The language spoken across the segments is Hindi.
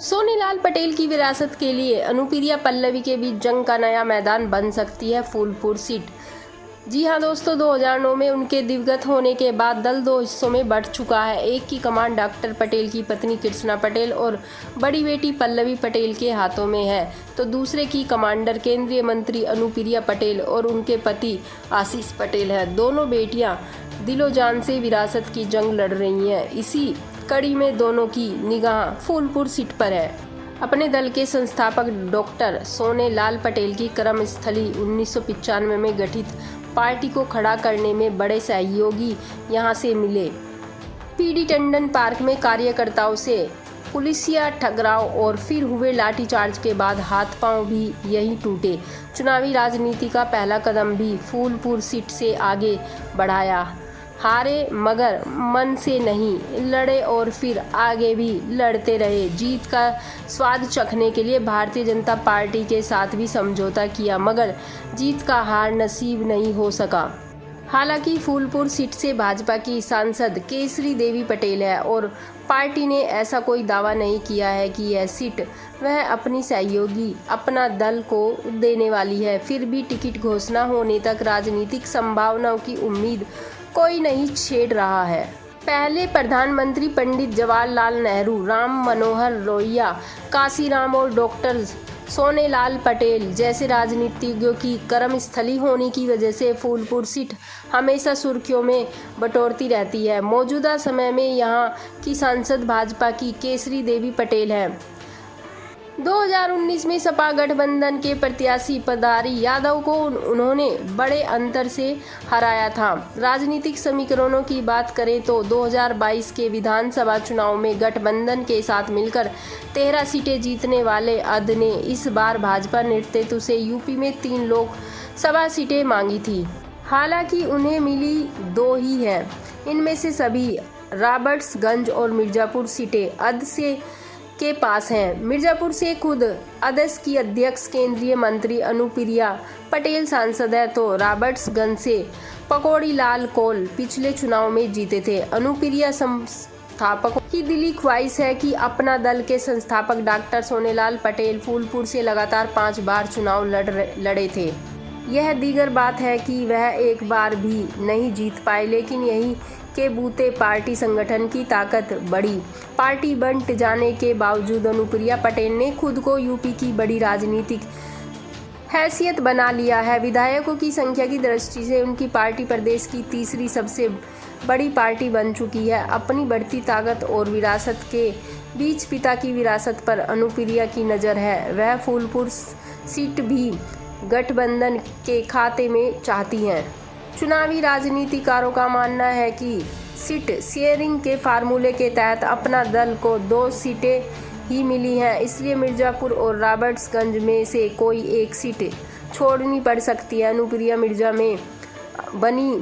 सोनीलाल पटेल की विरासत के लिए अनुप्रिया पल्लवी के बीच जंग का नया मैदान बन सकती है फूलपुर सीट। जी हां दोस्तों, 2009 में उनके दिवंगत होने के बाद दल दो हिस्सों में बढ़ चुका है। एक की कमान डॉक्टर पटेल की पत्नी कृष्णा पटेल और बड़ी बेटी पल्लवी पटेल के हाथों में है, तो दूसरे की कमांडर केंद्रीय मंत्री अनुप्रिया पटेल और उनके पति आशीष पटेल है। दोनों बेटियां दिलो जान से विरासत की जंग लड़ रही हैं। इसी कड़ी में दोनों की निगाह फूलपुर सीट पर है। अपने दल के संस्थापक डॉक्टर सोनेलाल पटेल की कर्मस्थली 1995 में गठित पार्टी को खड़ा करने में बड़े सहयोगी यहां से मिले। पीडी टंडन पार्क में कार्यकर्ताओं से पुलिसिया टकराव और फिर हुए लाठीचार्ज के बाद हाथ पांव भी यहीं टूटे। चुनावी राजनीति का पहला कदम भी फूलपुर सीट से आगे बढ़ाया। हारे मगर मन से नहीं, लड़े और फिर आगे भी लड़ते रहे। जीत का स्वाद चखने के लिए भारतीय जनता पार्टी के साथ भी समझौता किया, मगर जीत का हार नसीब नहीं हो सका। हालांकि फूलपुर सीट से भाजपा की सांसद केसरी देवी पटेल है और पार्टी ने ऐसा कोई दावा नहीं किया है कि यह सीट वह अपनी सहयोगी अपना दल को देने वाली है। फिर भी टिकट घोषणा होने तक राजनीतिक संभावनाओं की उम्मीद कोई नहीं छेड़ रहा है। पहले प्रधानमंत्री पंडित जवाहरलाल नेहरू, राम मनोहर लोहिया, काशीराम और डॉक्टर सोनेलाल पटेल जैसे राजनीतिज्ञों की कर्मस्थली होने की वजह से फूलपुर सीट हमेशा सुर्खियों में बटोरती रहती है। मौजूदा समय में यहाँ की सांसद भाजपा की केसरी देवी पटेल हैं। 2019 में सपा गठबंधन के प्रत्याशी पदारी यादव को उन्होंने बड़े अंतर से हराया था। राजनीतिक समीकरणों की बात करें तो 2022 के विधानसभा चुनाव में गठबंधन के साथ मिलकर 13 सीटें जीतने वाले अद ने इस बार भाजपा नेतृत्व से यूपी में 3 लोकसभा सीटें मांगी थी। हालांकि उन्हें मिली 2 ही हैं। इनमें से सभी रॉबर्ट्सगंज और मिर्जापुर सीटें अद से के पास हैं। मिर्जापुर से खुद अदस की अध्यक्ष केंद्रीय मंत्री अनुप्रिया पटेल सांसद है, तो रॉबर्ट्सगंज से पकौड़ी लाल कोल पिछले चुनाव में जीते थे। अनुप्रिया संस्थापकों की दिली ख्वाहिश है कि अपना दल के संस्थापक डॉक्टर सोनेलाल पटेल फूलपुर से लगातार 5 बार चुनाव लड़े थे। यह दीगर बात है कि वह एक बार भी नहीं जीत पाए, लेकिन यही के बूते पार्टी संगठन की ताकत बढ़ी। पार्टी बंट जाने के बावजूद अनुप्रिया पटेल ने खुद को यूपी की बड़ी राजनीतिक हैसियत बना लिया है। विधायकों की संख्या की दृष्टि से उनकी पार्टी प्रदेश की तीसरी सबसे बड़ी पार्टी बन चुकी है। अपनी बढ़ती ताकत और विरासत के बीच पिता की विरासत पर अनुप्रिया की नज़र है। वह फूलपुर सीट भी गठबंधन के खाते में चाहती हैं। चुनावी राजनीतिकारों का मानना है कि सीट शेयरिंग के फार्मूले के तहत अपना दल को 2 सीटें ही मिली हैं, इसलिए मिर्जापुर और रॉबर्ट्सगंज में से कोई एक सीट छोड़नी पड़ सकती है। अनुप्रिया मिर्जा में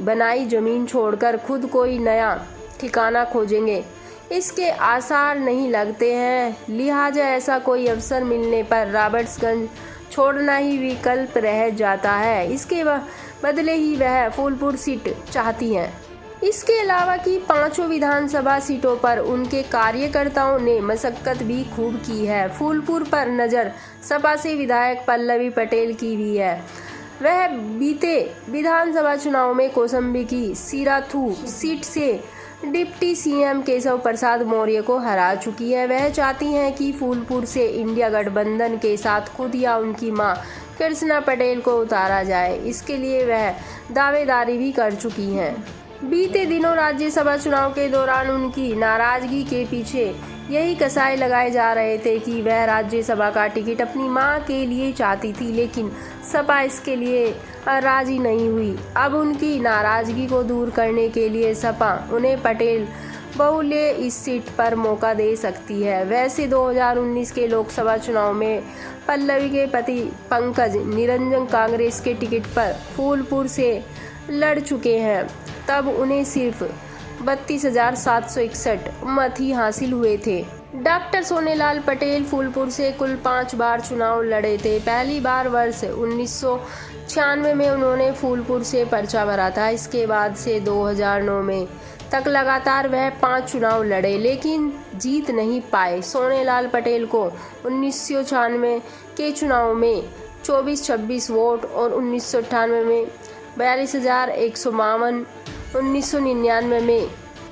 बनाई जमीन छोड़कर खुद कोई नया ठिकाना खोजेंगे, इसके आसार नहीं लगते हैं। लिहाजा ऐसा कोई अवसर मिलने पर रॉबर्ट्सगंज छोड़ना ही विकल्प रह जाता है। इसके बदले ही वह फूलपुर सीट चाहती हैं। इसके अलावा की 5 विधानसभा सीटों पर उनके कार्यकर्ताओं ने मशक्कत भी खूब की है। फूलपुर पर नज़र सपा से विधायक पल्लवी पटेल की भी है। वह बीते विधानसभा चुनाव में कौशाम्बी की सिराथू सीट से डिप्टी सीएम केशव प्रसाद मौर्य को हरा चुकी है। वह चाहती हैं कि फूलपुर से इंडिया गठबंधन के साथ खुद या उनकी मां कृष्णा पटेल को उतारा जाए। इसके लिए वह दावेदारी भी कर चुकी हैं। बीते दिनों राज्यसभा चुनाव के दौरान उनकी नाराजगी के पीछे यही कसाई लगाए जा रहे थे कि वह राज्यसभा का टिकट अपनी मां के लिए चाहती थी, लेकिन सपा इसके लिए राजी नहीं हुई। अब उनकी नाराजगी को दूर करने के लिए सपा उन्हें पटेल बहुल्य इस सीट पर मौका दे सकती है। वैसे 2019 के लोकसभा चुनाव में पल्लवी के पति पंकज निरंजन कांग्रेस के टिकट पर फूलपुर से लड़ चुके हैं। तब उन्हें सिर्फ 32,761 मत ही हासिल हुए थे। डॉक्टर सोनेलाल पटेल फूलपुर से कुल 5 बार चुनाव लड़े थे। पहली बार वर्ष 1996 में उन्होंने फूलपुर से पर्चा भरा था। इसके बाद से 2009 में तक लगातार वह 5 चुनाव लड़े लेकिन जीत नहीं पाए। सोनेलाल पटेल को 1996 के चुनाव में 24-26 वोट और 1998 में 42,152, 1999 में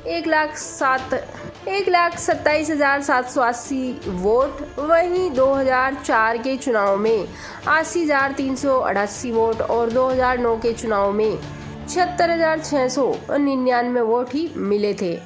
1,27,780 वोट, वहीं 2004 के चुनाव में 80,388 वोट और 2009 के चुनाव में 76,699 वोट ही मिले थे।